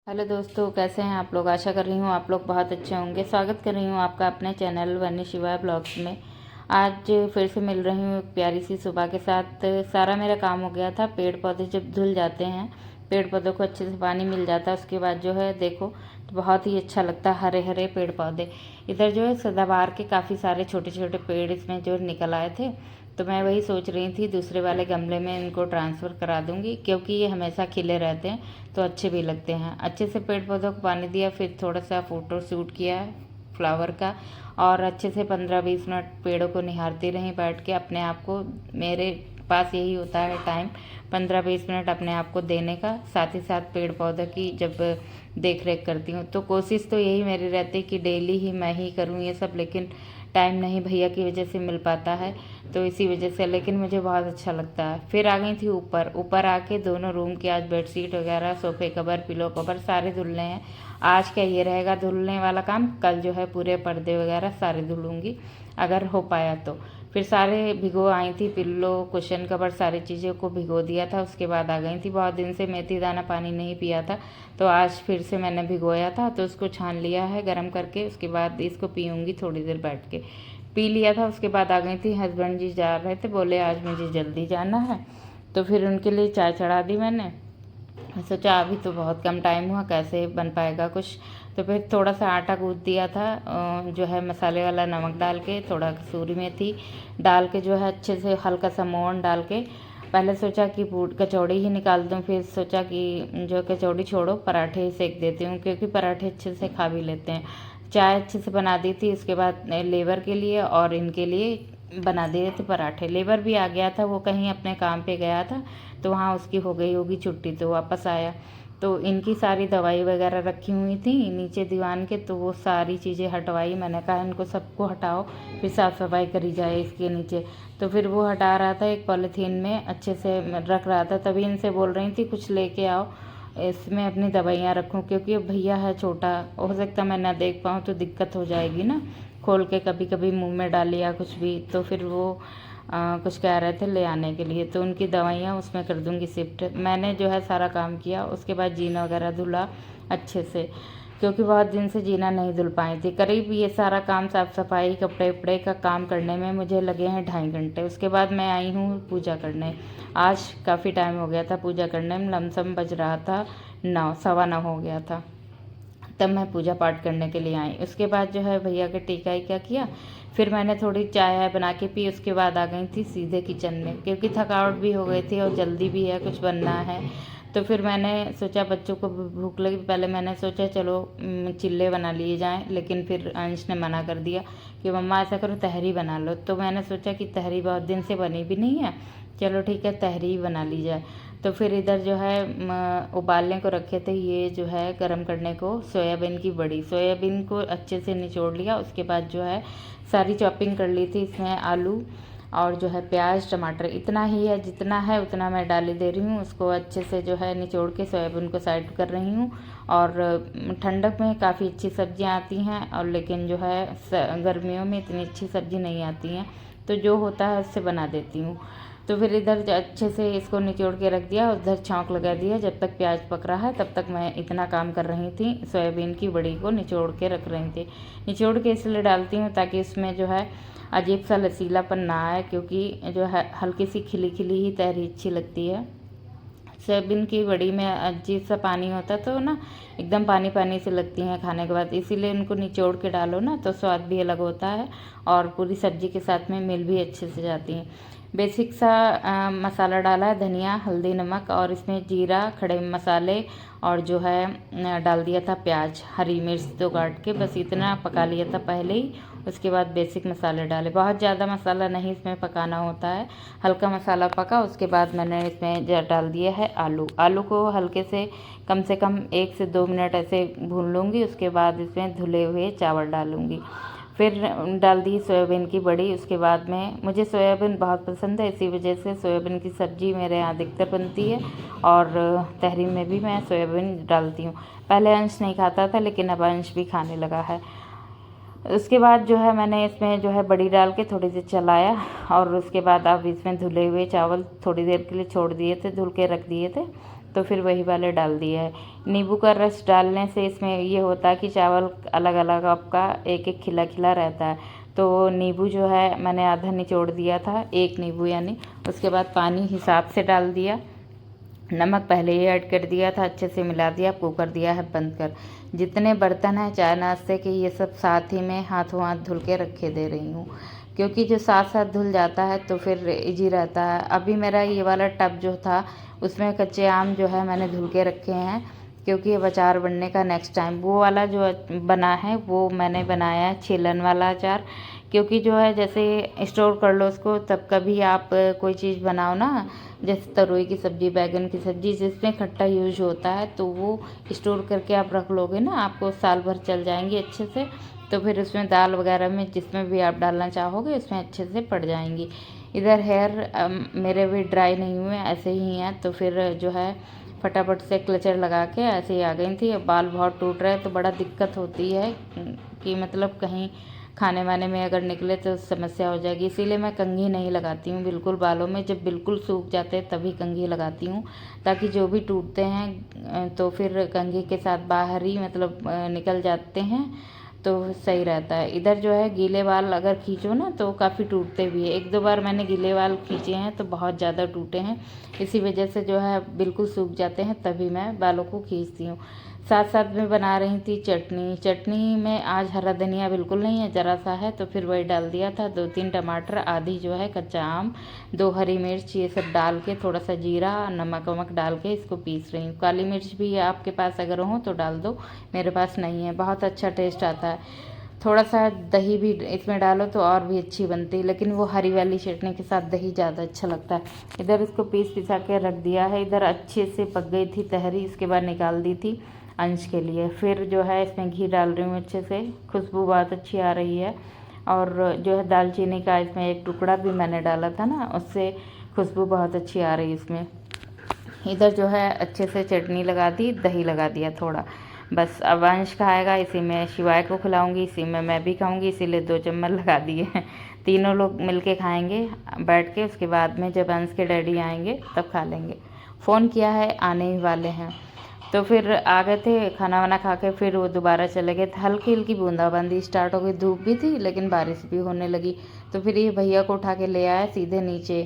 Hello दोस्तों, कैसे हैं आप लोग। आशा कर रही हूँ आप लोग बहुत अच्छे होंगे। स्वागत कर रही हूँ आपका अपने चैनल वन्य शिवा ब्लॉग्स में। आज फिर से मिल रही हूँ एक प्यारी सी सुबह के साथ। सारा मेरा काम हो गया था। पेड़ पौधे जब धुल जाते हैं, पेड़ पौधों को अच्छे से पानी मिल जाता है, उसके बाद जो है देखो तो बहुत ही अच्छा लगता है। हरे हरे पेड़ पौधे। इधर जो है सदाबहार के काफ़ी सारे छोटे छोटे पेड़ इसमें जो निकल आए थे, तो मैं वही सोच रही थी दूसरे वाले गमले में इनको ट्रांसफ़र करा दूंगी, क्योंकि ये हमेशा खिले रहते हैं तो अच्छे भी लगते हैं। अच्छे से पेड़ पौधों को पानी दिया, फिर थोड़ा सा फ़ोटो शूट किया फ्लावर का, और अच्छे से 15-20 मिनट पेड़ों को निहारती रही बैठ के। अपने आप को, मेरे पास यही होता है टाइम 15-20 मिनट अपने आप को देने का। साथ ही साथ पेड़ पौधों की जब देख रेख करती हूँ तो कोशिश तो यही मेरी रहती है कि डेली ही मैं ही करूँ ये सब, लेकिन टाइम नहीं भैया की वजह से मिल पाता है, तो इसी वजह से। लेकिन मुझे बहुत अच्छा लगता है। फिर आ गई थी ऊपर आके दोनों रूम की आज बेडशीट वगैरह, सोफे कवर, पिलो कवर सारे धुलने हैं। आज क्या ये रहेगा धुलने वाला काम, कल जो है पूरे पर्दे वगैरह सारे धुलूँगी अगर हो पाया तो। फिर सारे भिगो आई थी, पिल्लो कुशन कवर सारी चीज़ों को भिगो दिया था। उसके बाद आ गई थी। बहुत दिन से मेथी दाना पानी नहीं पिया था, तो आज फिर से मैंने भिगोया था, तो उसको छान लिया है गर्म करके। उसके बाद इसको पीऊँगी थोड़ी देर बैठ के। पी लिया था। उसके बाद आ गई थी। हस्बैंड जी जा रहे थे, बोले आज मुझे जल्दी जाना है, तो फिर उनके लिए चाय चढ़ा दी मैंने। सोचा अभी तो बहुत कम टाइम हुआ, कैसे बन पाएगा कुछ, तो फिर थोड़ा सा आटा गूँथ दिया था, जो है मसाले वाला नमक डाल के, थोड़ा कसूरी मेथी डाल के, जो है अच्छे से हल्का सा मोहन डाल के। पहले सोचा कि पूट कचौड़ी ही निकाल दूँ, फिर सोचा कि जो कचौड़ी छोड़ो पराठे ही सेक देती हूँ, क्योंकि पराठे अच्छे से खा भी लेते हैं। चाय अच्छे से बना दी थी। उसके बाद लेबर के लिए और इनके लिए बना दिए थे पराठे। लेबर भी आ गया था, वो कहीं अपने काम पे गया था, तो वहाँ उसकी हो गई होगी छुट्टी, तो वापस आया। तो इनकी सारी दवाई वगैरह रखी हुई थी नीचे दीवान के, तो वो सारी चीज़ें हटवाई। मैंने कहा इनको सबको हटाओ, फिर साफ़ सफाई करी जाए इसके नीचे। तो फिर वो हटा रहा था, एक पॉलीथीन में अच्छे से रख रहा था। तभी इनसे बोल रही थी कुछ लेके आओ, इसमें अपनी दवाइयाँ रखूँ, क्योंकि भैया है छोटा, हो सकता मैं ना देख पाऊँ तो दिक्कत हो जाएगी ना, खोल के कभी कभी मुंह में डाल लिया कुछ भी, तो फिर वो कुछ कह रहे थे ले आने के लिए, तो उनकी दवाइयाँ उसमें कर दूंगी शिफ्ट। मैंने जो है सारा काम किया। उसके बाद जीना वगैरह धुला अच्छे से, क्योंकि बहुत दिन से जीना नहीं धुल पाई थी। करीब ये सारा काम साफ़ सफाई कपड़े उपड़े का काम करने में मुझे लगे हैं 2.5 घंटे। उसके बाद मैं आई हूँ पूजा करने। आज काफ़ी टाइम हो गया था पूजा करने में, लमसम बज रहा था 9, 9:15 हो गया था, तब मैं पूजा पाठ करने के लिए आई। उसके बाद जो है भैया के टीका ही क्या किया, फिर मैंने थोड़ी चाय बना के पी। उसके बाद आ गई थी सीधे किचन में, क्योंकि थकावट भी हो गई थी और जल्दी भी है, कुछ बनना है। तो फिर मैंने सोचा बच्चों को भूख लगी, पहले मैंने सोचा चलो चिल्ले बना लिए जाएं, लेकिन फिर अंश ने मना कर दिया कि मम्मा ऐसा करो तहरी बना लो। तो मैंने सोचा कि तहरी बहुत दिन से बनी भी नहीं है, चलो ठीक है तहरी ही बना ली जाए। तो फिर इधर जो है उबालने को रखे थे, ये जो है गरम करने को सोयाबीन की बड़ी। सोयाबीन को अच्छे से निचोड़ लिया। उसके बाद जो है सारी चॉपिंग कर ली थी। इसमें आलू और जो है प्याज टमाटर इतना ही है, जितना है उतना मैं डाली दे रही हूँ। उसको अच्छे से जो है निचोड़ के सोयाबीन को साइड कर रही हूँ। और ठंडक में काफ़ी अच्छी सब्जियाँ आती हैं, और लेकिन जो है गर्मियों में इतनी अच्छी सब्ज़ी नहीं आती हैं, तो जो होता है उससे बना देती हूँ। तो फिर इधर अच्छे से इसको निचोड़ के रख दिया, उधर छौंक लगा दिया। जब तक प्याज पक रहा है तब तक मैं इतना काम कर रही थी, सोयाबीन की बड़ी को निचोड़ के रख रही थी। निचोड़ के इसलिए डालती हूँ ताकि उसमें जो है अजीब सा लसीलापन ना आए, क्योंकि जो है हल्की सी खिली खिली ही तहरी अच्छी लगती है। सोयाबीन की बड़ी में अजीब सा पानी होता है, तो ना एकदम पानी पानी से लगती हैं खाने के बाद, इसीलिए उनको निचोड़ के डालो ना तो स्वाद भी अलग होता है और पूरी सब्जी के साथ में मिल भी अच्छे से जाती हैं। बेसिक सा मसाला डाला है, धनिया, हल्दी, नमक, और इसमें जीरा, खड़े मसाले, और जो है डाल दिया था प्याज, हरी मिर्च 2 काट के, बस इतना पका लिया था पहले ही। उसके बाद बेसिक मसाले डाले, बहुत ज़्यादा मसाला नहीं इसमें पकाना होता है, हल्का मसाला पका। उसके बाद मैंने इसमें डाल दिया है आलू। आलू को हल्के से कम 1 से 2 मिनट ऐसे भून लूँगी। उसके बाद इसमें धुले हुए चावल डालूँगी। फिर डाल दी सोयाबीन की बड़ी। उसके बाद में मुझे सोयाबीन बहुत पसंद है, इसी वजह से सोयाबीन की सब्ज़ी मेरे यहाँ अधिकतर बनती है, और तहरी में भी मैं सोयाबीन डालती हूँ। पहले अंश नहीं खाता था, लेकिन अब अंश भी खाने लगा है। उसके बाद जो है मैंने इसमें जो है बड़ी डाल के थोड़ी देर चलाया, और उसके बाद अब इसमें धुले हुए चावल थोड़ी देर के लिए छोड़ दिए थे, धुल के रख दिए थे, तो फिर वही वाले डाल दिए है। नींबू का रस डालने से इसमें ये होता है कि चावल अलग अलग आपका एक एक खिला खिला रहता है। तो नींबू जो है मैंने आधा निचोड़ दिया था, 1 नींबू यानी। उसके बाद पानी हिसाब से डाल दिया, नमक पहले ही ऐड कर दिया था, अच्छे से मिला दिया, कुकर दिया है बंद कर। जितने बर्तन हैं चाय नाश्ते के, ये सब साथ ही में हाथों हाथ धुल के रखे दे रही हूँ, क्योंकि जो साथ साथ धुल जाता है तो फिर इजी रहता है। अभी मेरा ये वाला टब जो था, उसमें कच्चे आम जो है मैंने धुल के रखे हैं, क्योंकि अब अचार बनने का नेक्स्ट टाइम। वो वाला जो बना है वो मैंने बनाया है छीलन वाला अचार, क्योंकि जो है जैसे स्टोर कर लो उसको, तब कभी आप कोई चीज़ बनाओ ना, जैसे तरोई की सब्ज़ी, बैगन की सब्ज़ी, जिसमें खट्टा यूज होता है, तो वो स्टोर करके आप रख लोगे ना, आपको साल भर चल जाएंगी अच्छे से। तो फिर उसमें दाल वगैरह में जिसमें भी आप डालना चाहोगे उसमें अच्छे से पड़ जाएंगी। इधर हेयर मेरे भी ड्राई नहीं हुए, ऐसे ही हैं, तो फिर जो है फटाफट से क्लचर लगा के ऐसे ही आ गई थी। अब बाल बहुत टूट रहे हैं, तो बड़ा दिक्कत होती है कि मतलब कहीं खाने वाने में अगर निकले तो समस्या हो जाएगी, इसीलिए मैं कंघी नहीं लगाती हूँ बिल्कुल बालों में। जब बिल्कुल सूख जाते हैं तभी कंघी लगाती हूँ, ताकि जो भी टूटते हैं तो फिर कंघी के साथ बाहर ही मतलब निकल जाते हैं, तो सही रहता है। इधर जो है गीले बाल अगर खींचो ना तो काफ़ी टूटते भी है। 1-2 बार मैंने गीले बाल खींचे हैं तो बहुत ज़्यादा टूटे हैं, इसी वजह से जो है बिल्कुल सूख जाते हैं तभी मैं बालों को खींचती हूँ। साथ साथ में बना रही थी चटनी। चटनी में आज हरा धनिया बिल्कुल नहीं है, ज़रा सा है, तो फिर वही डाल दिया था। 2-3 टमाटर, आधी जो है कच्चा आम, 2 हरी मिर्च, ये सब डाल के थोड़ा सा जीरा, नमक वमक डाल के इसको पीस रही हूँ। काली मिर्च भी आपके पास अगर हो तो डाल दो, मेरे पास नहीं है। बहुत अच्छा टेस्ट आता है। थोड़ा सा दही भी इसमें डालो तो और भी अच्छी बनती है, लेकिन वो हरी वाली चटनी के साथ दही ज़्यादा अच्छा लगता है। इधर इसको पिसा के रख दिया है। इधर अच्छे से पक गई थी तहरी, इसके बाद निकाल दी थी अंश के लिए। फिर जो है इसमें घी डाल रही हूँ अच्छे से, खुशबू बहुत अच्छी आ रही है। और जो है दालचीनी का इसमें 1 टुकड़ा भी मैंने डाला था ना, उससे खुशबू बहुत अच्छी आ रही है इसमें। इधर जो है अच्छे से चटनी लगा दी, दही लगा दिया थोड़ा, बस। अब अंश खाएगा, इसी में शिवाय को खिलाऊंगी, इसी में मैं भी खाऊंगी, इसीलिए 2 चम्मच लगा दिए हैं। तीनों लोग मिलके खाएंगे बैठ के। उसके बाद में जब अंश के डैडी आएंगे तब खा लेंगे। फ़ोन किया है, आने ही वाले हैं। तो फिर आ गए थे, खाना वाना खा के फिर वो दोबारा चले गए थे। हल्की हल्की बूंदाबांदी स्टार्ट हो गई, धूप भी थी लेकिन बारिश भी होने लगी। तो फिर ये भैया को उठा के ले आया सीधे नीचे।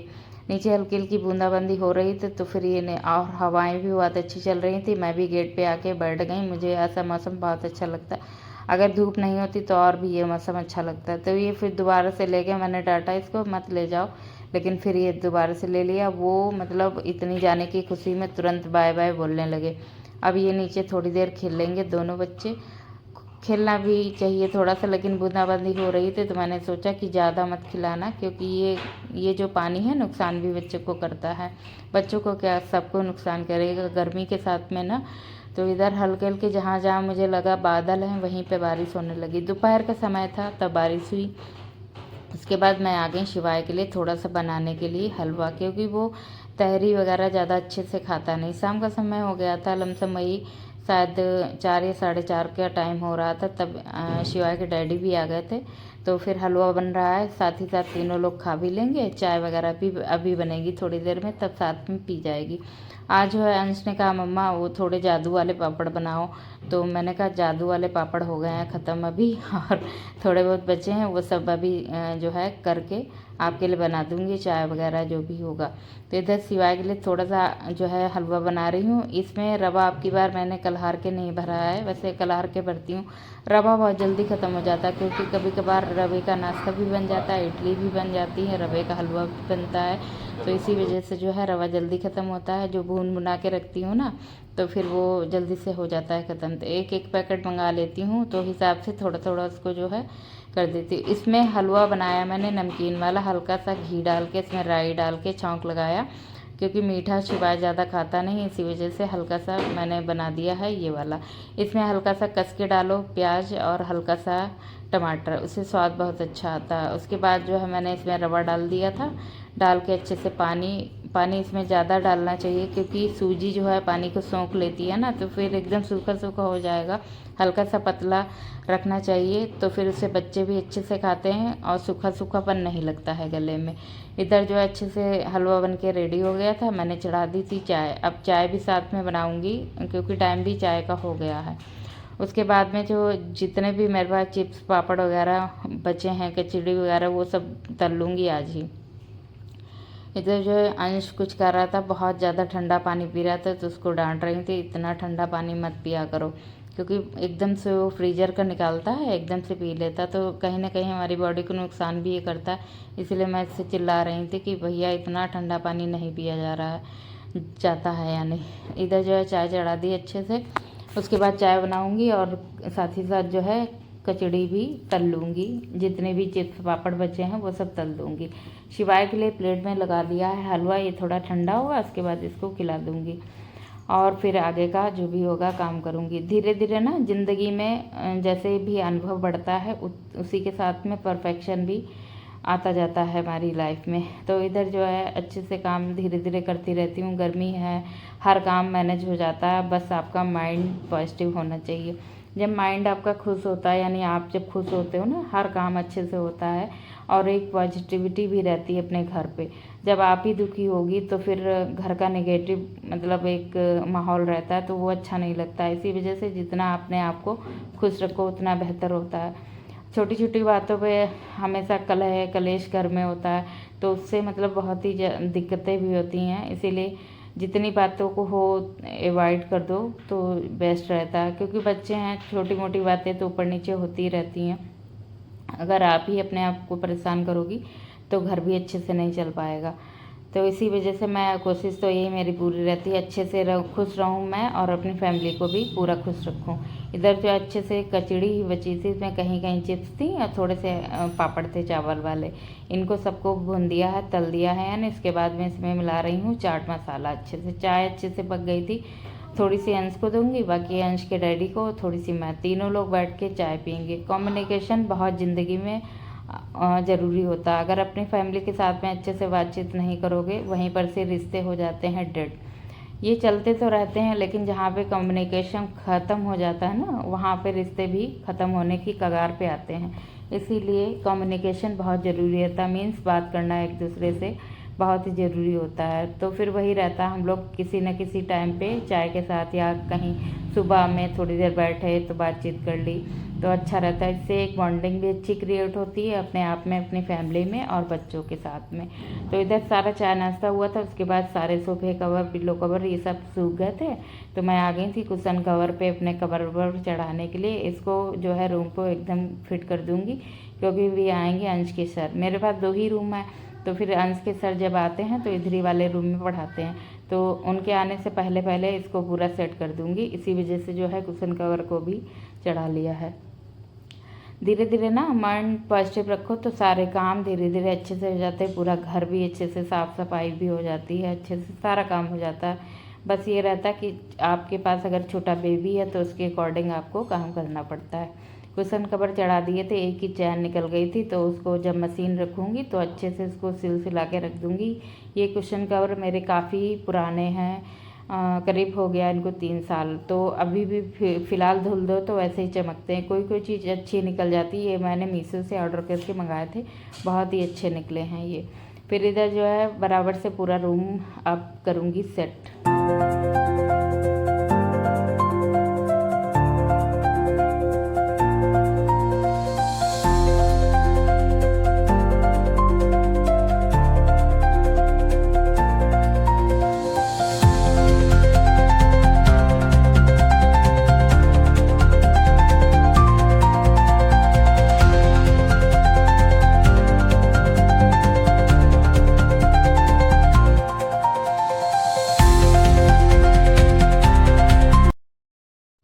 नीचे हल्की हल्की बूंदाबांदी हो रही थी, तो फिर ये ने और हवाएं भी बहुत अच्छी चल रही थी। मैं भी गेट पे आके बैठ गई, मुझे ऐसा मौसम बहुत अच्छा लगता है। अगर धूप नहीं होती तो और भी ये मौसम अच्छा लगता है। तो ये फिर दोबारा से ले गए, मैंने डांटा इसको मत ले जाओ, लेकिन फिर ये दोबारा से ले लिया। वो मतलब इतनी जाने की खुशी में तुरंत बाय बाय बोलने लगे। अब ये नीचे थोड़ी देर खेलेंगे दोनों बच्चे। खेलना भी चाहिए थोड़ा सा, लेकिन बूंदाबांदी हो रही थी तो मैंने सोचा कि ज़्यादा मत खिलाना, क्योंकि ये जो पानी है नुकसान भी बच्चों को करता है। बच्चों को क्या, सबको नुकसान करेगा गर्मी के साथ में ना। तो इधर हल्के हल्के जहाँ जहाँ मुझे लगा बादल हैं वहीं पे बारिश होने लगी। दोपहर का समय था तब बारिश हुई। उसके बाद मैं आ गई शिवाय के लिए थोड़ा सा बनाने के लिए हलवा, क्योंकि वो तहरी वगैरह ज़्यादा अच्छे से खाता नहीं। शाम का समय हो गया था, लमसम वही शायद 4 या 4:30 का टाइम हो रहा था, तब शिवाय के डैडी भी आ गए थे। तो फिर हलवा बन रहा है, साथ ही साथ तीनों लोग खा भी लेंगे। चाय वगैरह भी अभी बनेगी थोड़ी देर में, तब साथ में पी जाएगी। आज जो है अंश ने कहा मम्मा वो थोड़े जादू वाले पापड़ बनाओ, तो मैंने कहा जादू वाले पापड़ हो गए हैं ख़त्म अभी और थोड़े बहुत बचे हैं, वो सब अभी जो है करके आपके लिए बना दूंगी, चाय वगैरह जो भी होगा। तो इधर सिवाय के लिए थोड़ा सा जो है हलवा बना रही हूँ। इसमें रवा अब की बार मैंने कलहार के नहीं भरा है, वैसे कलहार के भरती हूँ। रवा बहुत जल्दी ख़त्म हो जाता है क्योंकि कभी कभार रवे का नाश्ता भी बन जाता है, इडली भी बन जाती है, रवे का हलवा भी बनता है, तो इसी वजह से जो है रवा जल्दी ख़त्म होता है। जो भून भुना के रखती हूँ ना, तो फिर वो जल्दी से हो जाता है ख़त्म। तो एक एक पैकेट मंगा लेती हूँ, तो हिसाब से थोड़ा थोड़ा उसको जो है कर देती हूँ। इसमें हलवा बनाया मैंने नमकीन वाला, हल्का सा घी डाल के इसमें राई डाल के छौंक लगाया, क्योंकि मीठा शिवाय ज़्यादा खाता नहीं, इसी वजह से हल्का सा मैंने बना दिया है ये वाला। इसमें हल्का सा कस के डालो प्याज और हल्का सा टमाटर, उससे स्वाद बहुत अच्छा आता है। उसके बाद जो है मैंने इसमें रवा डाल दिया था, डाल के अच्छे से पानी इसमें ज़्यादा डालना चाहिए क्योंकि सूजी जो है पानी को सोख लेती है ना, तो फिर एकदम सूखा सूखा हो जाएगा। हल्का सा पतला रखना चाहिए, तो फिर उसे बच्चे भी अच्छे से खाते हैं और सूखा सूखापन नहीं लगता है गले में। इधर जो है अच्छे से हलवा बन के रेडी हो गया था, मैंने चढ़ा दी थी चाय। अब चाय भी साथ में बनाऊंगी क्योंकि टाइम भी चाय का हो गया है। उसके बाद में जो जितने भी मेरे पास चिप्स पापड़ वगैरह बचे हैं, कचौड़ी वगैरह, वो सब तल लूँगी आज ही। इधर जो है अंश कुछ कर रहा था, बहुत ज़्यादा ठंडा पानी पी रहा था, तो उसको डांट रही थी इतना ठंडा पानी मत पिया करो, क्योंकि एकदम से वो फ्रीजर का निकालता है, एकदम से पी लेता, तो कहीं ना कहीं हमारी बॉडी को नुकसान भी ये करता है। इसलिए मैं इससे चिल्ला रही थी कि भैया इतना ठंडा पानी नहीं पिया जा रहा है, जाता है या नहीं। इधर जो है चाय चढ़ा दी अच्छे से, उसके बाद चाय बनाऊँगी और साथ ही साथ जो है कचड़ी भी तल लूँगी। जितने भी चिप्स पापड़ बचे हैं वो सब तल दूँगी। शिवाय के लिए प्लेट में लगा दिया है हलवा, ये थोड़ा ठंडा होगा, उसके बाद इसको खिला दूँगी और फिर आगे का जो भी होगा काम करूँगी। धीरे धीरे ना ज़िंदगी में जैसे भी अनुभव बढ़ता है उसी के साथ में परफेक्शन भी आता जाता है हमारी लाइफ में। तो इधर जो है अच्छे से काम धीरे धीरे करती रहती हूँ। गर्मी है, हर काम मैनेज हो जाता है, बस आपका माइंड पॉजिटिव होना चाहिए। जब माइंड आपका खुश होता है, यानी आप जब खुश होते हो ना, हर काम अच्छे से होता है और एक पॉजिटिविटी भी रहती है अपने घर पे। जब आप ही दुखी होगी तो फिर घर का नेगेटिव मतलब एक माहौल रहता है, तो वो अच्छा नहीं लगता है। इसी वजह से जितना अपने आप को खुश रखो उतना बेहतर होता है। छोटी छोटी बातों पे हमेशा कलह कलेश घर में होता है, तो उससे मतलब बहुत ही दिक्कतें भी होती हैं। इसीलिए जितनी बातों को हो अवॉइड कर दो तो बेस्ट रहता है, क्योंकि बच्चे हैं, छोटी मोटी बातें तो ऊपर नीचे होती रहती हैं। अगर आप ही अपने आप को परेशान करोगी तो घर भी अच्छे से नहीं चल पाएगा। तो इसी वजह से मैं कोशिश तो यही मेरी पूरी रहती है, अच्छे से खुश रहूँ मैं और अपनी फैमिली को भी पूरा खुश रखूँ। इधर जो अच्छे से कचड़ी ही बची थी, इसमें कहीं कहीं चिप्स थी और थोड़े से पापड़ थे चावल वाले, इनको सबको भून दिया है, तल दिया है। यानी इसके बाद में इसमें मिला रही हूँ चाट मसाला अच्छे से। चाय अच्छे से पक गई थी, थोड़ी सी अंश को दूंगी, बाकी अंश के डैडी को, थोड़ी सी मैं, तीनों लोग बैठ के चाय पियेंगे। कम्युनिकेशन बहुत ज़िंदगी में ज़रूरी होता है। अगर अपनी फैमिली के साथ में अच्छे से बातचीत नहीं करोगे, वहीं पर से रिश्ते हो जाते हैं डेड। ये चलते तो रहते हैं, लेकिन जहाँ पे कम्युनिकेशन ख़त्म हो जाता है ना, वहाँ पे रिश्ते भी ख़त्म होने की कगार पे आते हैं। इसीलिए कम्युनिकेशन बहुत ज़रूरी होता है, मीन्स बात करना एक दूसरे से बहुत ही ज़रूरी होता है। तो फिर वही रहता है, हम लोग किसी न किसी टाइम पे चाय के साथ या कहीं सुबह में थोड़ी देर बैठे तो बातचीत कर ली, तो अच्छा रहता है। इससे एक बॉन्डिंग भी अच्छी क्रिएट होती है अपने आप में, अपनी फैमिली में और बच्चों के साथ में। तो इधर सारा चाय नाश्ता हुआ था, उसके बाद सारे सोफे कवर पिल्लो कवर ये सब सूख गए थे, तो मैं आ गई थी कुशन कवर पे अपने कवर ववर चढ़ाने के लिए। इसको जो है रूम को एकदम फिट कर दूँगी, क्योंकि भी आएंगे अंश के सर। मेरे पास 2 ही रूम है, तो फिर अंश के सर जब आते हैं तो इधर ही वाले रूम में पढ़ाते हैं, तो उनके आने से पहले पहले इसको पूरा सेट कर दूँगी। इसी वजह से जो है कुशन कवर को भी चढ़ा लिया है। धीरे धीरे ना माइंड पॉजिटिव रखो तो सारे काम धीरे धीरे अच्छे से हो जाते हैं। पूरा घर भी अच्छे से साफ़ सफाई भी हो जाती है, अच्छे से सारा काम हो जाता है। बस ये रहता है कि आपके पास अगर छोटा बेबी है तो उसके अकॉर्डिंग आपको काम करना पड़ता है। कुशन कवर चढ़ा दिए थे, एक ही चैन निकल गई थी, तो उसको जब मशीन रखूँगी तो अच्छे से उसको सिला के रख दूँगी। ये कुशन कवर मेरे काफ़ी पुराने हैं, करीब हो गया इनको 3 साल, तो अभी भी फ़िलहाल धुल दो तो वैसे ही चमकते हैं। कोई कोई चीज़ अच्छी निकल जाती है। ये मैंने मीशो से ऑर्डर करके मंगाए थे, बहुत ही अच्छे निकले हैं ये। फिर इधर जो है बराबर से पूरा रूम अब करूँगी सेट।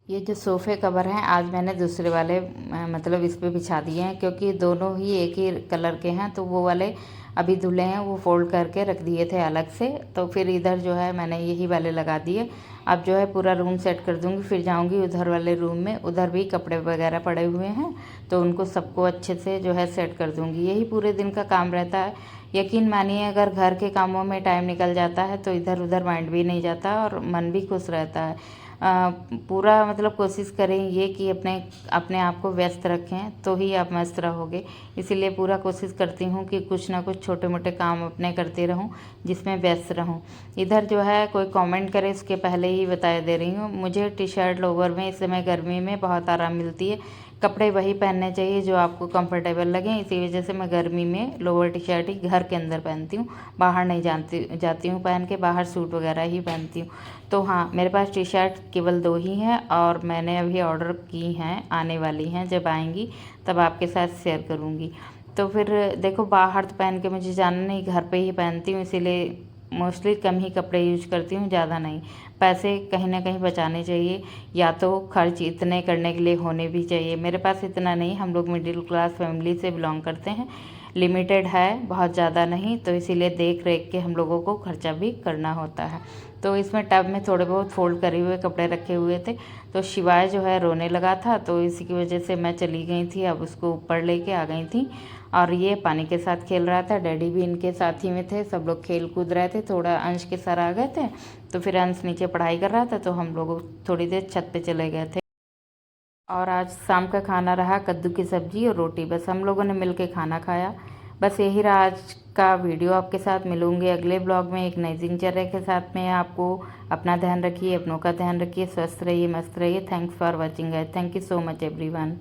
ये जो सोफ़े कवर हैं आज मैंने दूसरे वाले मतलब इस पे बिछा दिए हैं, क्योंकि दोनों ही एक ही कलर के हैं। तो वो वाले अभी धुले हैं, वो फोल्ड करके रख दिए थे अलग से। तो फिर इधर जो है मैंने यही वाले लगा दिए। अब जो है पूरा रूम सेट कर दूँगी, फिर जाऊँगी उधर वाले रूम में। उधर भी कपड़े वगैरह पड़े हुए हैं, तो उनको सबको अच्छे से जो है सेट कर दूँगी। यही पूरे दिन का काम रहता है। यकीन मानिए, अगर घर के कामों में टाइम निकल जाता है तो इधर उधर माइंड भी नहीं जाता और मन भी खुश रहता है। पूरा मतलब कोशिश करें ये कि अपने अपने आप को व्यस्त रखें, तो ही आप मस्त रहोगे। इसीलिए पूरा कोशिश करती हूँ कि कुछ ना कुछ छोटे मोटे काम अपने करती रहूँ, जिसमें व्यस्त रहूँ। इधर जो है कोई कमेंट करे उसके पहले ही बता दे रही हूँ, मुझे टी शर्ट लोवर में इस समय गर्मी में बहुत आराम मिलती है। कपड़े वही पहनने चाहिए जो आपको कंफर्टेबल लगें। इसी वजह से मैं गर्मी में लोअर टी शर्ट ही घर के अंदर पहनती हूँ, बाहर नहीं जाती हूँ पहन के, बाहर सूट वगैरह ही पहनती हूँ। तो हाँ, मेरे पास टी शर्ट केवल 2 ही हैं और मैंने अभी ऑर्डर की हैं, आने वाली हैं। जब आएंगी तब आपके साथ शेयर करूँगी। तो फिर देखो, बाहर तो पहन के मुझे जाना नहीं, घर पे ही पहनती हूँ। इसीलिए मोस्टली कम ही कपड़े यूज करती हूँ, ज़्यादा नहीं। पैसे कहीं ना कहीं बचाने चाहिए, या तो खर्च इतने करने के लिए होने भी चाहिए। मेरे पास इतना नहीं, हम लोग मिडिल क्लास फैमिली से बिलोंग करते हैं, लिमिटेड है, बहुत ज़्यादा नहीं। तो इसीलिए देख रेख के हम लोगों को खर्चा भी करना होता है। तो इसमें टब में थोड़े बहुत फोल्ड करे हुए कपड़े रखे हुए थे। तो शिवाय जो है रोने लगा था, तो इसी की वजह से मैं चली गई थी, अब उसको ऊपर लेके आ गई थी। और ये पानी के साथ खेल रहा था, डैडी भी इनके साथ ही में थे, सब लोग खेल कूद रहे थे। थोड़ा अंश के सर आ गए थे, तो फिर अंश नीचे पढ़ाई कर रहा था, तो हम लोग थोड़ी देर छत पे चले गए थे। और आज शाम का खाना रहा कद्दू की सब्जी और रोटी, बस हम लोगों ने मिल के खाना खाया। बस यही रहा आज का वीडियो आपके साथ। मिलूंगी अगले ब्लॉग में एक नई दिनचर्या के साथ में। आपको अपना ध्यान रखिए, अपनों का ध्यान रखिए, स्वस्थ रहिए, मस्त रहिए। Thanks for watching guys, thank you so much everyone.